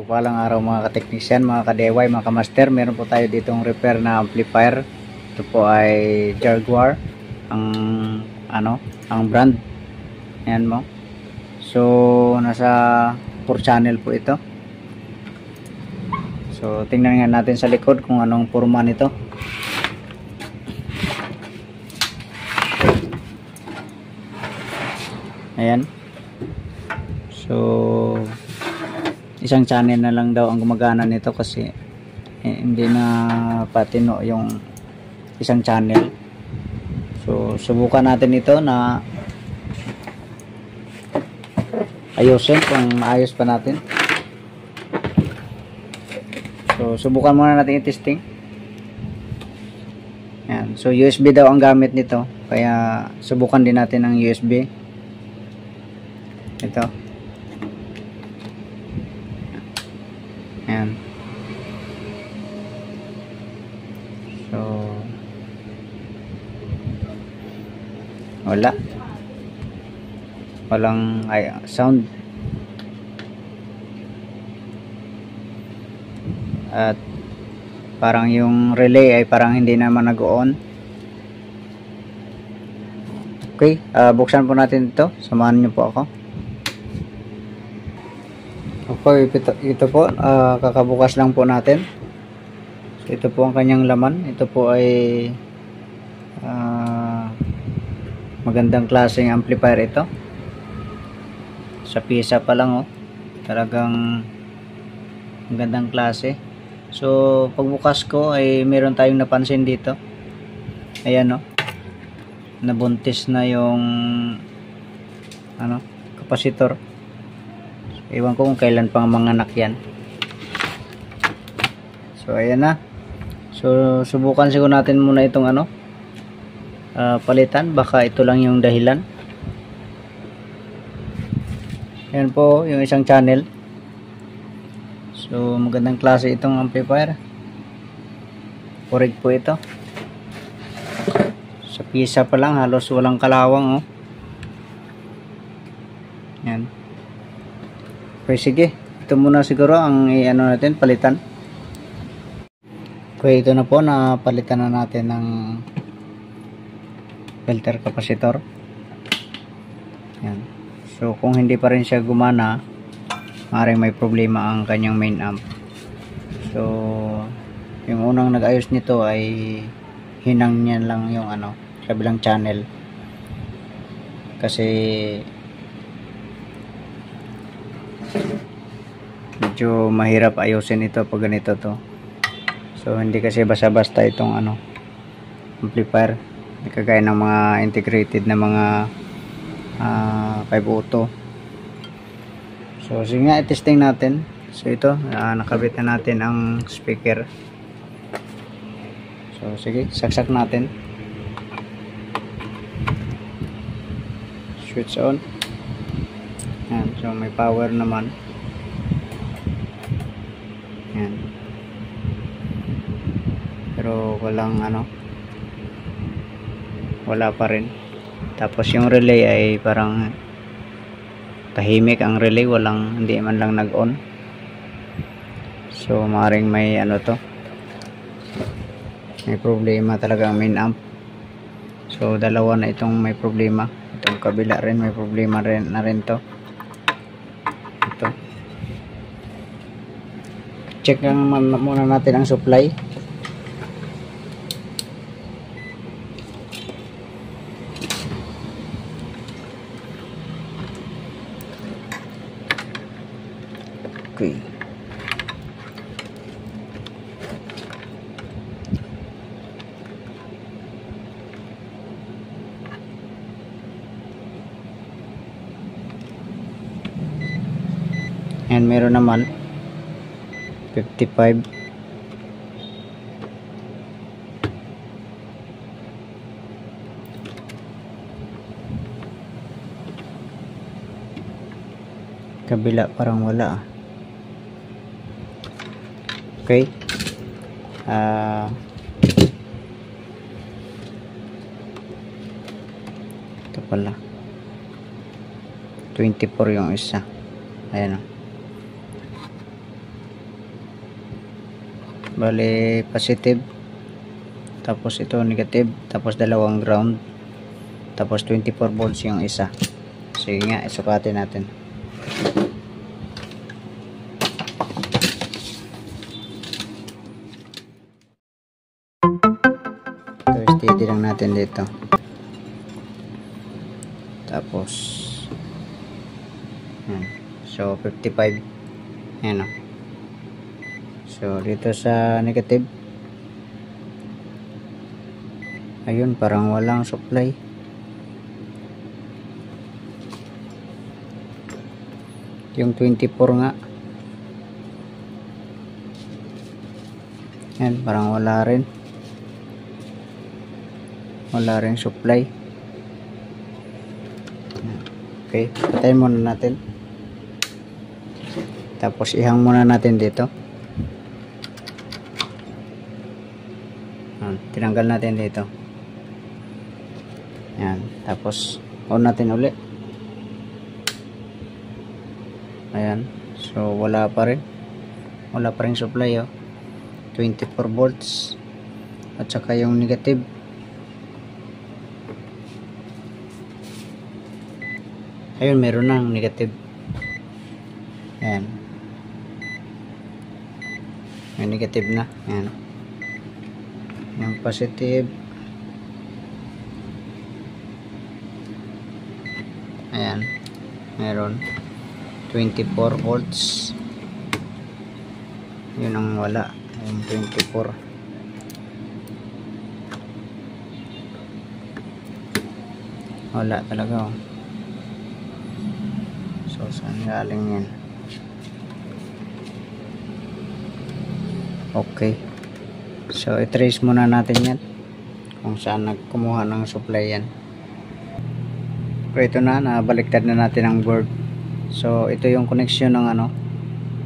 Palang araw mga ka-technician, mga ka-DIY, mga ka-master. Meron po tayo ditong repair na amplifier. Ito po ay Jaguar ang brand. Ayan mo. So nasa 4 channel po ito. So tingnan nga natin sa likod kung anong forma nito. Ayan. So isang channel na lang daw ang gumagana nito kasi hindi na patino yung isang channel. So subukan natin ito na ayusin kung maayos pa natin. So subukan muna natin i-testing. Ayan. So USB daw ang gamit nito, kaya subukan din natin ang USB. Ito. Ayan. So walang sound. At parang yung relay ay parang hindi naman nag-on. Okay, buksan po natin ito. Samahan niyo po ako. Okay, ito po, kakabukas lang po natin. So, ito po ang kanyang laman. Ito po ay magandang klaseng amplifier ito. Sa pisa pa lang, oh, talagang magandang klase. So pagbukas ko ay meron tayong napansin dito. Ayan, oh, nabuntis na yung kapasitor. Ewan ko kung kailan pang manganak yan. So ayan na. So subukan siguro natin muna itong palitan. Baka ito lang yung dahilan. Ayan po yung isang channel. So magandang klase itong amplifier. Correct po ito. Sa pisa pa lang halos walang kalawang, oh. Ayan. Okay, sige. Ito muna siguro ang natin, palitan. Okay, ito na po, napalitan na natin ng filter capacitor. Ayan. So kung hindi pa rin siya gumana, maaaring may problema ang kanyang main amp. So yung unang nag-ayos nito ay hinang niya lang yung kabilang channel. Kasi medyo mahirap ayusin ito pag ganito to. So hindi kasi basta-basta itong amplifier. Hindi kagaya ng mga integrated na mga 5 auto. So sige nga, i-testing natin. So ito, nakabit na natin ang speaker. So sige, saksak natin. Switch on. Ayan, so may power naman. Ayan. Pero walang wala pa rin. Tapos yung relay ay parang tahimik ang relay, hindi man lang nag-on. So maaaring may may problema talaga ang main amp. So dalawa na itong may problema. Itong kabila rin may problema rin na rin to. Ito. Check lang muna natin ang supply. Okay. And meron naman 55. Kabila parang wala. Okay. Ito pala 24 yung isa. Ayan o. bali positive, tapos ito negative, tapos dalawang ground, tapos 24 volts yung isa. Sige nga, isukatin natin. Ito, steady lang natin dito. Tapos yan. So 55. Yan o. So dito sa negative, ayun, parang walang supply. Yung 24 nga, yan, parang wala rin supply. Okay, patayin muna natin, tapos ihang muna natin dito. Tinanggal natin dito. Yan, tapos on natin uli. Ayan, so wala pa rin supply, oh. 24 volts at saka yung negative. Ayun, meron ng negative. Ayan, may negative na. Ayan, yung positive. Ayan, meron 24 volts. Yun ang wala, yung 24. Wala talaga, oh. So saan galing yan? Okay, so i-trace muna natin yan kung saan nagkumuha ng supply yan. So ito na, nabaliktad na natin ang board. So ito yung connection ng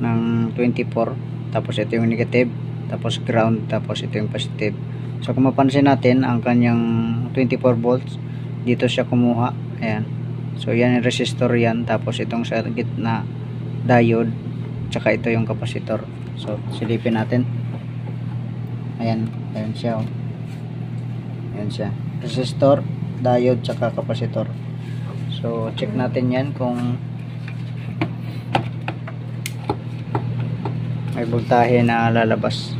ng 24, tapos ito yung negative, tapos ground, tapos ito yung positive. So kung mapansin natin, ang kanyang 24 volts dito siya kumuha. Ayan, so yan yung resistor yan, tapos itong sa gitna diode, tsaka ito yung capacitor. So silipin natin. Ayan, ayan siya, oh. Ayan siya, resistor, diode, tsaka capacitor. So check natin yan kung may voltahe na lalabas.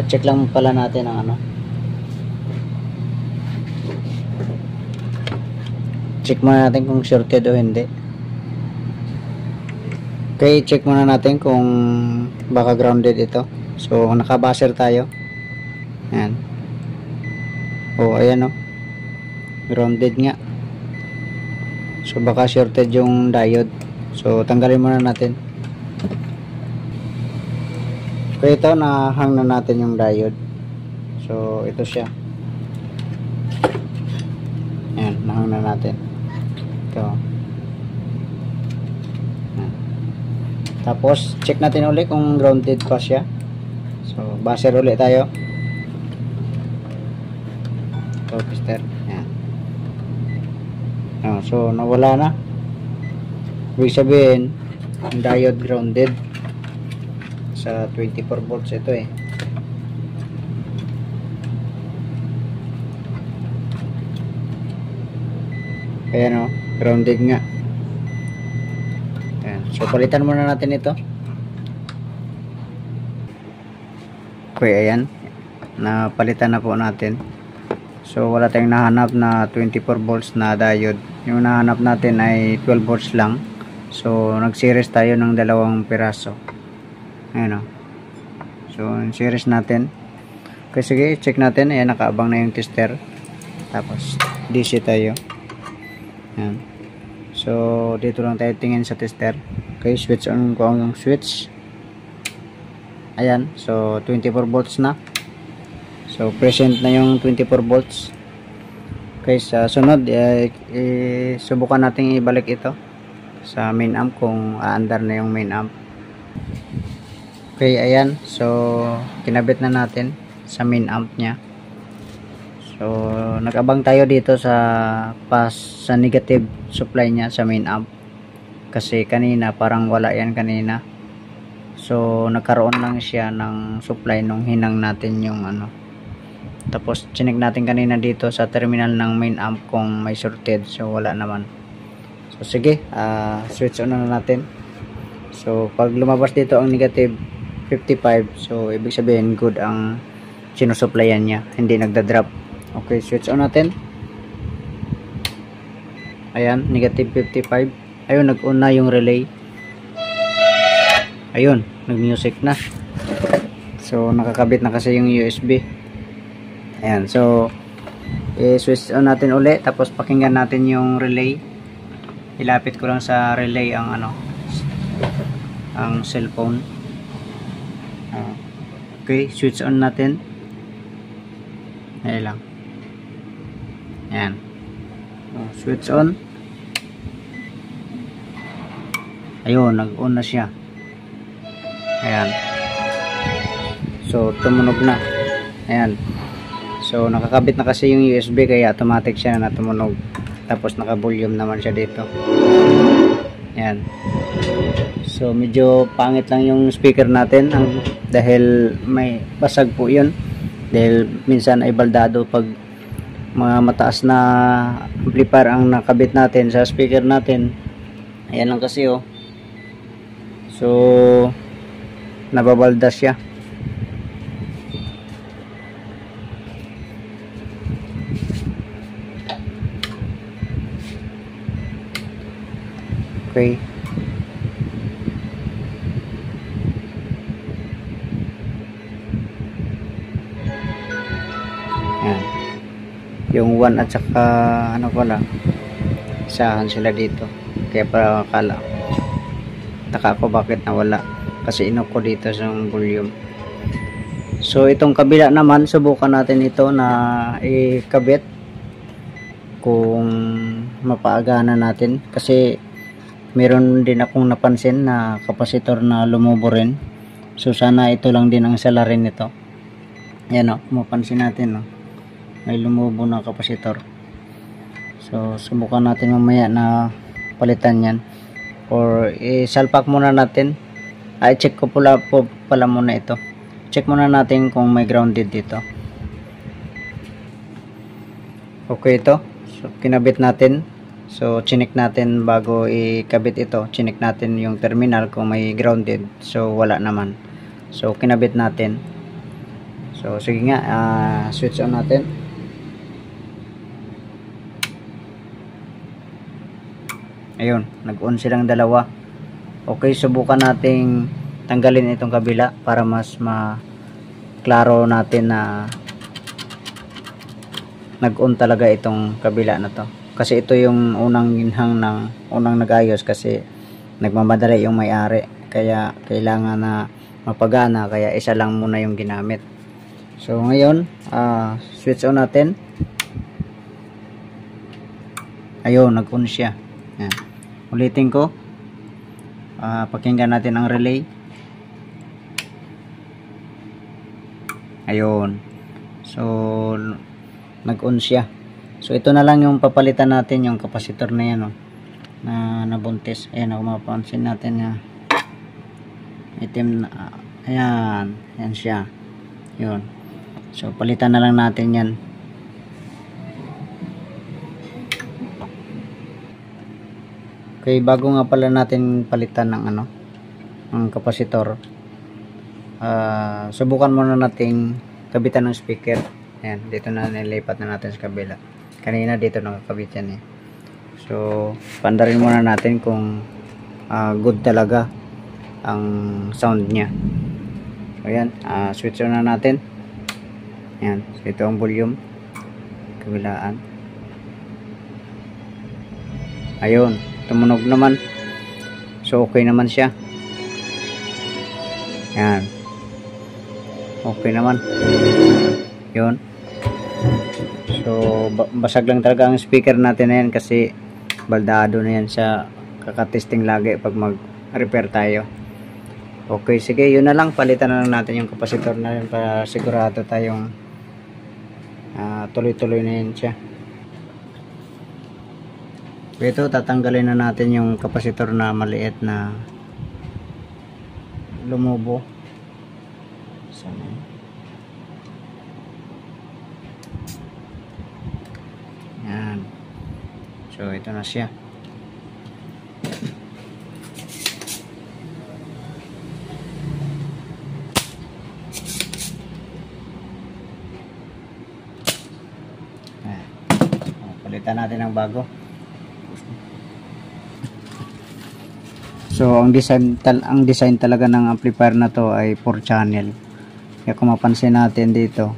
Check lang pala natin ang check muna natin kung shorted o hindi. Okay, check muna natin kung baka grounded ito. So naka-buzzer tayo. Ayan. Oh, ayan, oh. Grounded nga. So baka shorted yung diode. So tanggalin muna natin. Okay, ito, nahang na natin yung diode. So ito siya. Ayan, nahang na natin. Ito. Ayan. Tapos check natin ulit kung grounded pa siya. So buzzer ulit tayo. Ito, piston. Ayan. So nawala na. Ibig sabihin, yung diode grounded sa 24 volts ito, eh. Kaya grounded nga. Ayan. So palitan muna natin ito. Okay, ayan, napalitan na po natin. So wala tayong nahanap na 24 volts na diode. Yung nahanap natin ay 12 volts lang. So nag-series tayo ng dalawang piraso. Ayan, oh. So series natin. Okay, sige, check natin. Ayan, nakaabang na yung tester. Tapos DC tayo. Ayan. So dito lang tayo tingin sa tester. Okay, switch on ko ang switch. Ayan, so 24 volts na. So present na yung 24 volts. Okay, sa sunod subukan natin ibalik ito sa main amp kung aandar na yung main amp. Okay, ayan, so kinabit na natin sa main amp nya. So nag-abang tayo dito sa negative supply nya sa main amp, kasi kanina parang wala yan kanina. So nagkaroon lang siya ng supply nung hinang natin yung ano. Tapos chinek natin kanina dito sa terminal ng main amp kung may shorted, so wala naman. So sige, switch on na natin. So pag lumabas dito ang negative 55, so ibig sabihin good ang sinusupplyan niya, hindi nagda-drop. Okay, switch on natin. Ayan, negative 55. Ayun, nag-on na yung relay. Ayun, nag-music na. So nakakabit na kasi yung USB. Ayan, so i-switch on natin uli, tapos pakinggan natin yung relay. Ilapit ko lang sa relay ang ano, ang cellphone. Okay, switch on natin. Ayan lang. Ayan. Switch on. Ayun, nag-on na siya. Ayan. So tumunog na. Ayan. So nakakabit na kasi yung USB, kaya automatic siya na tumunog. Tapos naka-volume naman siya dito. Ayan. So medyo pangit lang yung speaker natin dahil may basag po yun. Dahil minsan ay baldado pag mga mataas na amplifier ang nakabit natin sa speaker natin. Ayan lang kasi oh. So nababalda siya. Okay. Yan. Yung 1 at saka ano pala, isahan sila dito. Kaya para akala, taka ko bakit nawala, kasi inok ko dito sa volume. So itong kabila naman, subukan natin ito na ikabit kung mapaagana natin, kasi meron din akong napansin na kapasitor na lumubo rin. So sana ito lang din ang salarin nito. Ayan o, mapansin natin o, may lumubo na kapasitor. So subukan natin mamaya na palitan yan, or isalpak muna natin. I-check ko pala muna ito. Check muna natin kung may grounded dito. Okay, ito. So kinabit natin. So chinik natin bago ikabit ito. Chinik natin yung terminal kung may grounded. So wala naman. So kinabit natin. So sige nga, switch on natin. Ayun, nag-on silang dalawa. Okay, subukan nating tanggalin itong kabila para mas maklaro natin na nag-on talaga itong kabila na to. Kasi ito yung unang ginhang ng unang nag-ayos, kasi nagmamadali yung may-ari. Kaya kailangan na mapagana, kaya isa lang muna yung ginamit. So ngayon, switch on natin. Ayun, nag-on siya. Yan. Ulitin ko. Pakinggan natin ang relay. Ayun. So nag-on siya. So ito na lang yung papalitan natin, yung kapasitor na yan, oh, na nabuntis. Ayan, kung mapapansin natin na itim na, ayan, yan siya. Yun. So palitan na lang natin yan. Okay, bago nga pala natin palitan ng ano, ng kapasitor, subukan muna nating kabitan ng speaker. Ayan, dito na nilipat na natin sa kabila. Kanina dito nakakabit yan eh. So pandarin muna natin kung good talaga ang sound niya. So ayan, switch on na natin. Ayan, so ito ang volume, kabilaan. Ayun, tumunog naman. So okay naman siya. Ayan, okay naman. Yun. So basag lang talaga ang speaker natin na yan, kasi baldado na yan sa kakatesting lagi pag mag-repair tayo. Okay, sige, yun na lang. Palitan na lang natin yung kapasitor na yun para sigurado tayong tuloy-tuloy na yun siya. Ito, tatanggalin na natin yung kapasitor na maliit na lumubo. Sana yun? Yan. So ito na siya. Palitan natin ng bago. So ang design talaga ng amplifier na to ay 4 channel. Kaya kung mapansin natin dito,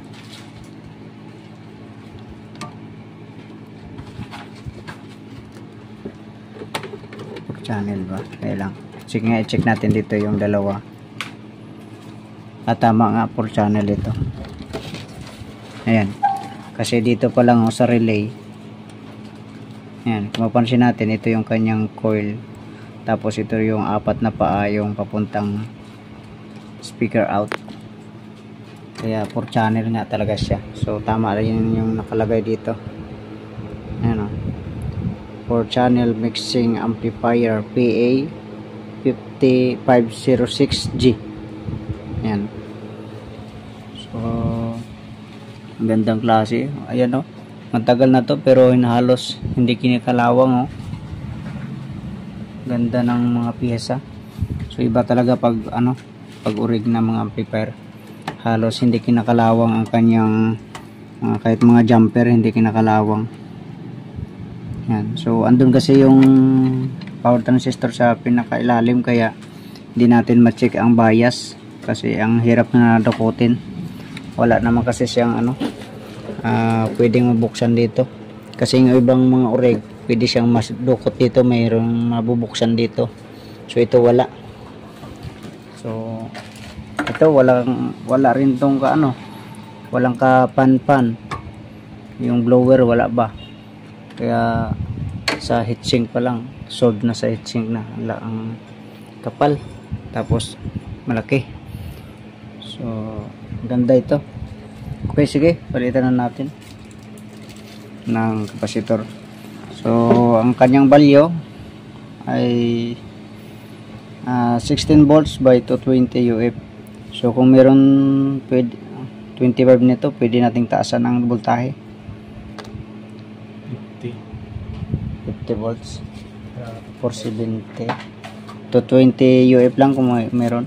channel ba? Kaya lang. Sige nga, i-check natin dito yung dalawa. At tama nga, 4 channel ito. Ayan. Kasi dito pa lang sa relay. Ayan. Kung mapansin natin, ito yung kanyang coil. Tapos ito yung 4 na paa, yung papuntang speaker out. Kaya 4 channel nga talaga siya. So tama rin yung nakalagay dito. Ayan o. 4 channel mixing amplifier PA 5506G. Ayan. So ang gandang klase. Ayan o. Matagal na to pero halos hindi kinikalawang o. Ganda ng mga piyesa. So iba talaga pag pag-urig ng mga amplifier. Halos hindi kinakalawang ang kanyang kahit mga jumper hindi kinakalawang. Yan. So andun kasi yung power transistor sa pinakailalim kaya hindi natin ma-check ang bias kasi ang hirap na dukutin. Wala naman kasi siyang pwedeng mabuksan dito. Kasi yung ibang mga urig pwede siyang masdukot dito, mayroong mabubuksan dito. So ito wala. So ito wala rin tong walang kapan-pan. Yung blower wala ba. Kaya sa heatsink pa lang, solved na sa heatsink na ang kapal. Tapos malaki. So ganda ito. Okay, sige, palitan na natin ng kapasitor. So ang kanyang value ay 16 volts by 220 UF. So kung meron 25 nito, pwede nating taasan ang voltahe. 50 volts 470 to 20 UF lang kung meron.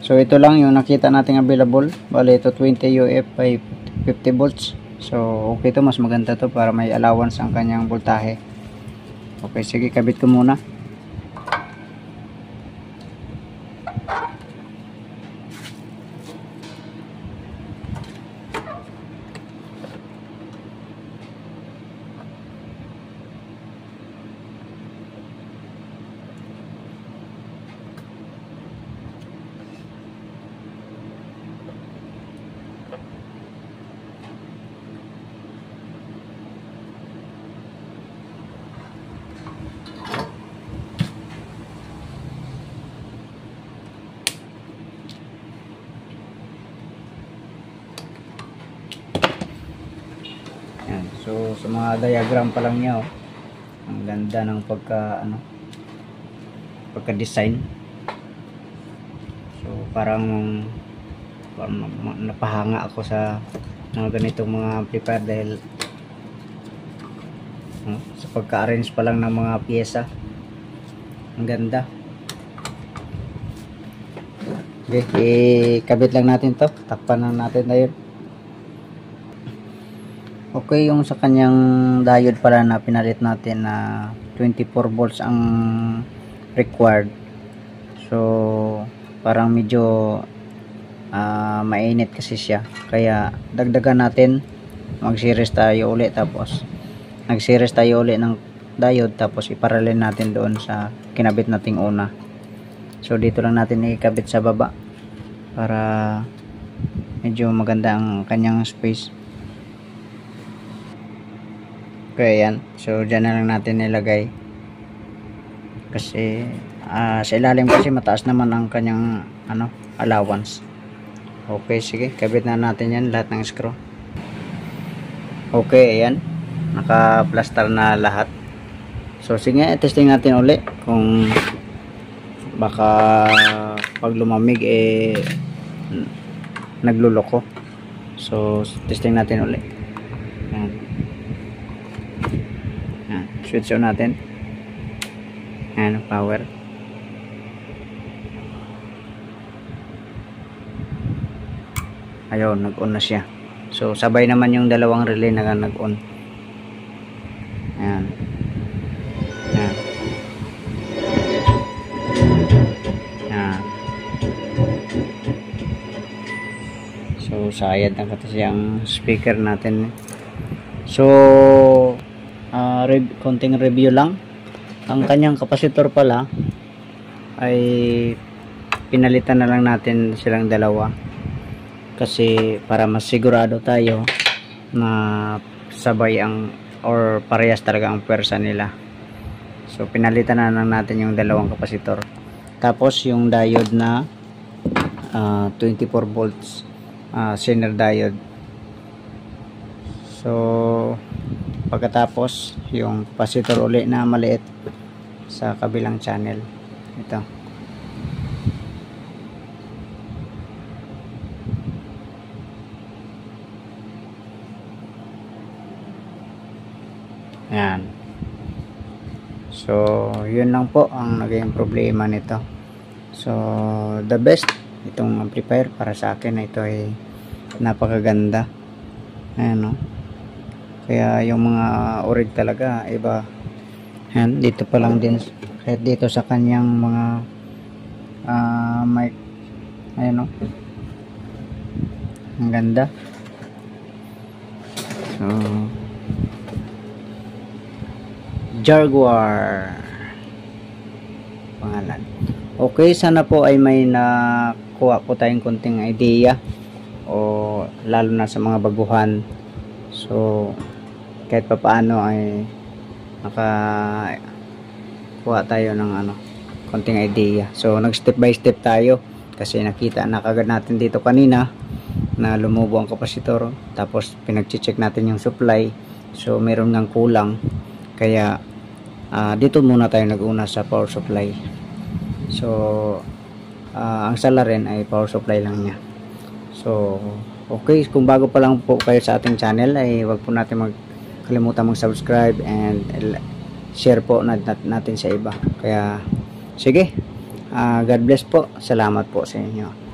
So ito lang yung nakita nating available. Bale ito 20 UF by 50 volts. So okay to, mas maganda to para may allowance ang kanyang voltahe. Okay, sige, kabit ko muna. Yan. So sa mga diagram pa lang niya, ang ganda ng pagka-design. So parang napahanga ako sa mga ganitong mga amplifier dahil sa pagka-arrange pa lang ng mga piyesa. Ang ganda. Okay, ikabit lang natin to. Takpan lang natin na yun. Okay, yung sa kanyang diode pala na pinalit natin na 24 volts ang required. So parang medyo mainit kasi siya. Kaya dagdagan natin. Mag-series tayo uli, tapos nag-series tayo uli ng diode, tapos iparalel natin doon sa kinabit nating una. So dito lang natin ikabit sa baba para medyo maganda ang kanyang space. Okay, yan. So dyan na lang natin nilagay kasi sa ilalim kasi mataas naman ang kanyang allowance. Okay, sige, kabit na natin yan lahat ng screw. Okay, ayan. Naka-plaster na lahat. So sige, testing natin uli kung baka pag lumamig nagluloko. So testing natin uli. Ayan. Ayan. Switch on natin. Ayan, power. Ayun, nag-on na siya. So sabay naman yung dalawang relay na nag-on. Ayan. Ayan. Ayan. So sayad na kasi ang speaker natin. So konting review lang. Ang kanyang kapasitor pala ay pinalitan na lang natin silang dalawa kasi para mas sigurado tayo na sabay ang or parehas talaga ang pwersa nila. So pinalitan na lang natin yung dalawang kapasitor, tapos yung diode na 24 volts Zener diode. So pagkatapos yung kapasitor uli na maliit sa kabilang channel, ito. Ayan. So yun lang po ang naging problema nito. So the best itong amplifier para sa akin, ito ay napakaganda. Ayan, no? Kaya yung mga orig talaga iba. Ayan, dito pa lang din kahit dito sa kanyang mga mic. Ayan, no? Ang ganda. So Jaguar pangalan. Okay, sana po ay may nakuha po tayong konting idea, o lalo na sa mga baguhan. So kahit pa paano ay nakakuha tayo ng konting idea. So nag step by step tayo kasi nakita na kagad natin dito kanina na lumubo ang kapasitor, tapos pinag-check natin yung supply. So meron ngang kulang, kaya dito muna tayo nag-una sa power supply. So ang sala rin ay power supply lang niya. So okay, kung bago pa lang po kayo sa ating channel ay wag po natin magkalimutan mag-subscribe and share po natin sa iba. Kaya sige, God bless po, salamat po sa inyo.